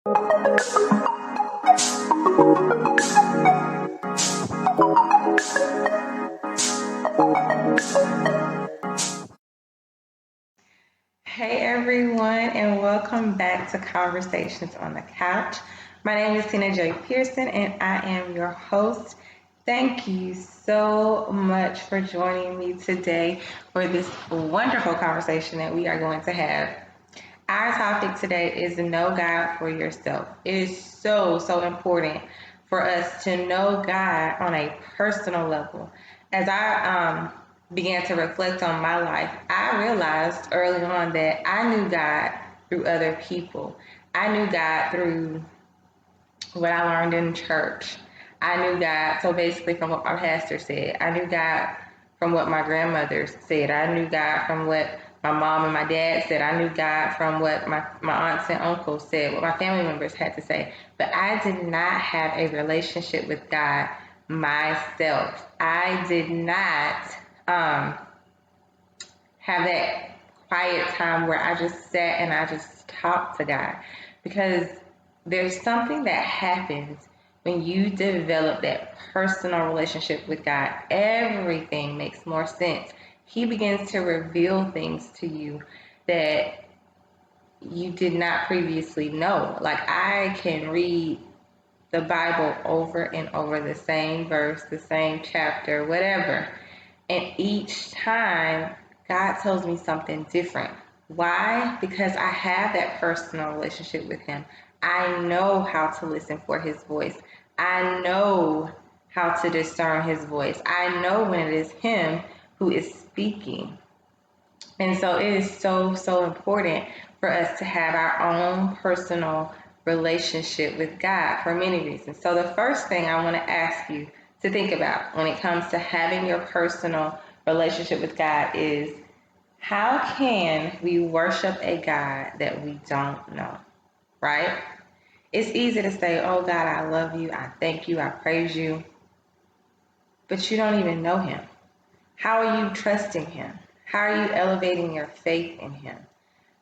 Hey everyone, and welcome back to Conversations on the Couch. My name is Tina Joy Pearson, and I am your host. Thank you so much for joining me today for this wonderful conversation that we are going to have. Our topic today is know God for yourself. It is so important for us to know God on a personal level. As I began to reflect on my life, I realized early on that I knew God through other people. I knew God through what I learned in church. I knew God, so basically from what my pastor said. I knew God from what my grandmother said. I knew God from what my mom and my dad said. I knew God from what my aunts and uncles said, what my family members had to say. But I did not have a relationship with God myself. I did not have that quiet time where I just sat and I just talked to God, because there's something that happens when you develop that personal relationship with God. Everything makes more sense. He begins to reveal things to you that you did not previously know. Like, I can read the Bible over and over, the same verse, the same chapter, whatever. And each time, God tells me something different. Why? Because I have that personal relationship with Him. I know how to listen for His voice. I know how to discern His voice. I know when it is Him who is speaking. And so it is so important for us to have our own personal relationship with God for many reasons. So the first thing I want to ask you to think about when it comes to having your personal relationship with God is, how can we worship a God that we don't know, right? It's easy to say, oh God, I love you, I thank you, I praise you, but you don't even know Him. How are you trusting Him? How are you elevating your faith in Him?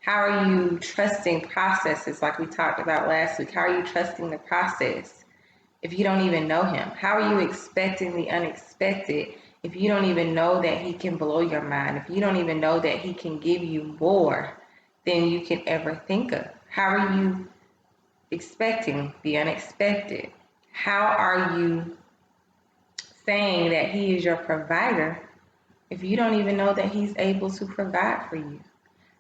How are you trusting processes like we talked about last week? How are you trusting the process if you don't even know Him? How are you expecting the unexpected if you don't even know that He can blow your mind? If you don't even know that He can give you more than you can ever think of? How are you expecting the unexpected? How are you saying that He is your provider if you don't even know that He's able to provide for you?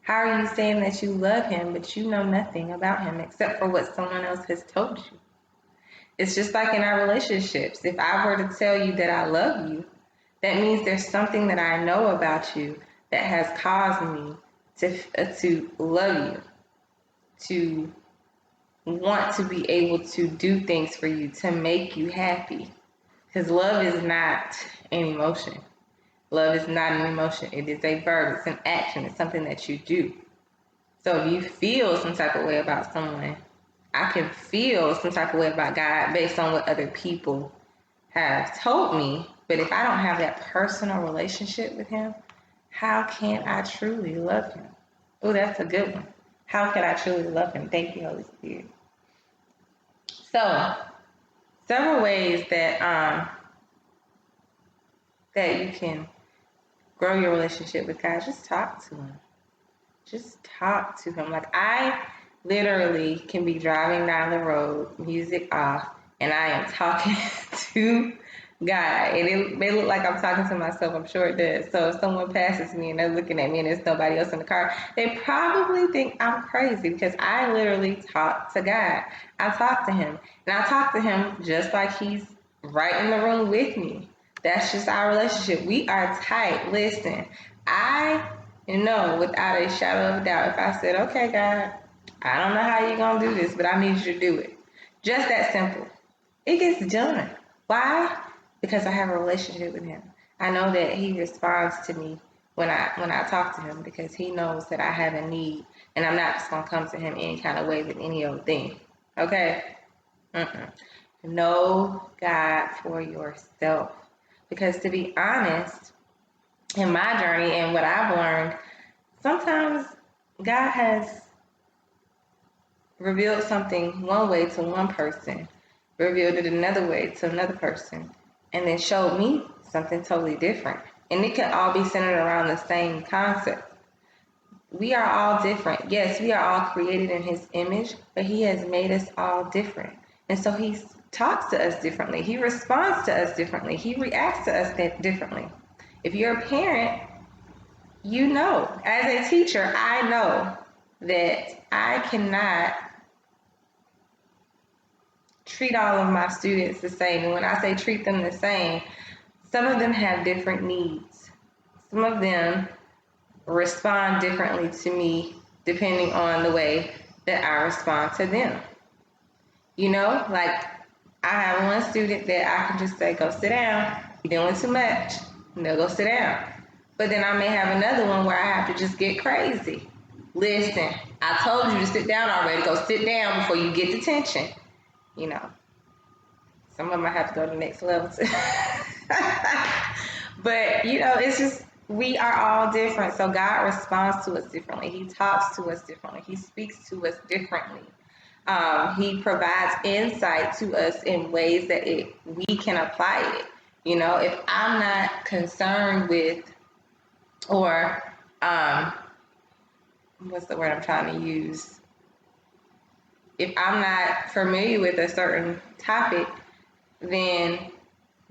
How are you saying that you love Him, but you know nothing about Him except for what someone else has told you? It's just like in our relationships. If I were to tell you that I love you, that means there's something that I know about you that has caused me to love you, to want to be able to do things for you, to make you happy. Because love is not an emotion. Love is not an emotion. It is a verb. It's an action. It's something that you do. So if you feel some type of way about someone, I can feel some type of way about God based on what other people have told me. But if I don't have that personal relationship with Him, how can I truly love Him? Oh, that's a good one. How can I truly love Him? Thank you, Holy Spirit. So, several ways that you can grow your relationship with God. Just talk to Him. Just talk to Him. Like, I literally can be driving down the road, music off, and I am talking to God. And it may look like I'm talking to myself. I'm sure it does. So if someone passes me and they're looking at me and there's nobody else in the car, they probably think I'm crazy, because I literally talk to God. I talk to Him. And I talk to Him just like He's right in the room with me. That's just our relationship. We are tight. Listen, I know without a shadow of a doubt, if I said, okay, God, I don't know how you're going to do this, but I need you to do it. Just that simple. It gets done. Why? Because I have a relationship with Him. I know that He responds to me when I talk to Him, because He knows that I have a need, and I'm not just going to come to Him any kind of way with any old thing. Okay? Know God for yourself. Because to be honest, in my journey and what I've learned, sometimes God has revealed something one way to one person, revealed it another way to another person, and then showed me something totally different. And it could all be centered around the same concept. We are all different. Yes, we are all created in his image, but he has made us all different. And so he talks to us differently. He responds to us differently. He reacts to us differently. If you're a parent, you know, as a teacher, I know that I cannot treat all of my students the same. And when I say treat them the same, some of them have different needs. Some of them respond differently to me depending on the way that I respond to them. You know, like I have one student that I can just say, go sit down, you're doing too much, and they'll go sit down. But then I may have another one where I have to just get crazy. Listen, I told you to sit down already, go sit down before you get detention. You know, some of them I have to go to the next level too. But, you know, it's just, we are all different. So God responds to us differently. He talks to us differently. He speaks to us differently. He provides insight to us in ways that we can apply it. You know, if I'm not concerned with, or what's the word I'm trying to use? If I'm not familiar with a certain topic, then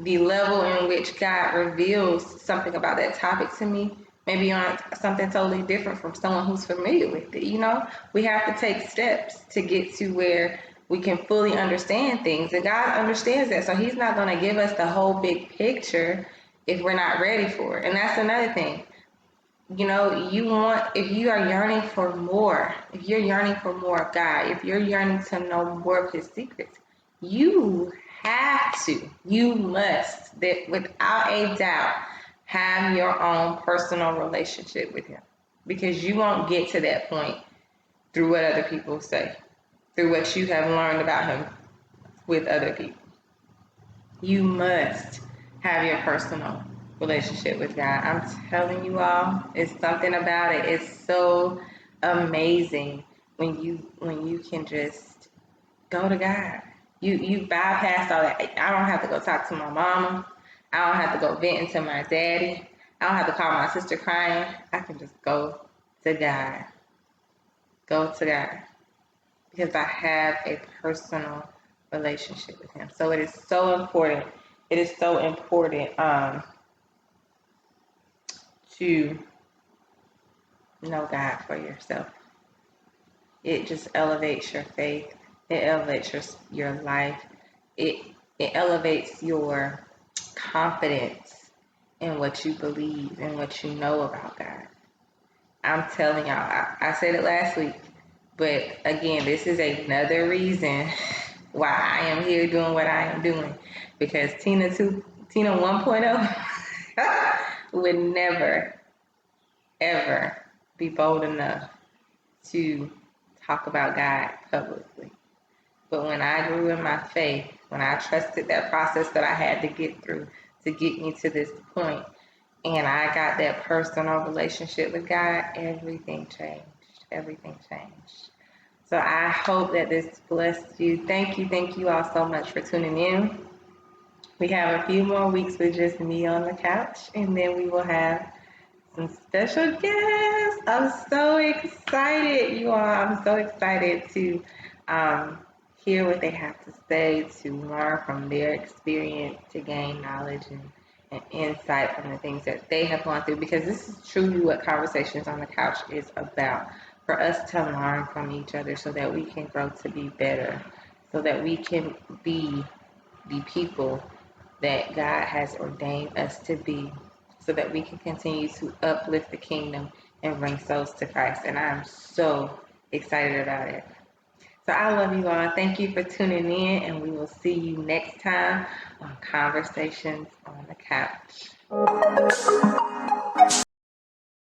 the level in which God reveals something about that topic to me may be on something totally different from someone who's familiar with it. You know, we have to take steps to get to where we can fully understand things, and God understands that. So he's not going to give us the whole big picture if we're not ready for it. And that's another thing. You know, if you are yearning for more, if you're yearning for more of God, if you're yearning to know more of his secrets, you you must, that without a doubt, have your own personal relationship with him. Because you won't get to that point through what other people say, through what you have learned about him with other people. You must have your personal relationship with God. I'm telling you all, it's something about it. It's so amazing when you can just go to God. You bypass all that. I don't have to go talk to my mama. I don't have to go venting to my daddy. I don't have to call my sister crying. I can just go to God. Go to God. Because I have a personal relationship with him. So it is so important. It is so important to know God for yourself. It just elevates your faith. It elevates your life. It elevates your confidence in what you believe and what you know about God. I'm telling y'all, I said it last week, but again, this is another reason why I am here doing what I am doing, because Tina 1.0 would never, ever be bold enough to talk about God publicly. But when I grew in my faith, when I trusted that process that I had to get through to get me to this point, and I got that personal relationship with God, everything changed. Everything changed. So I hope that this blessed you. Thank you all so much for tuning in. We have a few more weeks with just me on the couch, and then we will have some special guests. I'm so excited, you all. I'm so excited to hear what they have to say, to learn from their experience, to gain knowledge and insight from the things that they have gone through, because this is truly what Conversations on the Couch is about, for us to learn from each other so that we can grow to be better, so that we can be the people that God has ordained us to be, so that we can continue to uplift the kingdom and bring souls to Christ. And I'm so excited about it. So I love you all. Thank you for tuning in, and we will see you next time on Conversations on the Couch.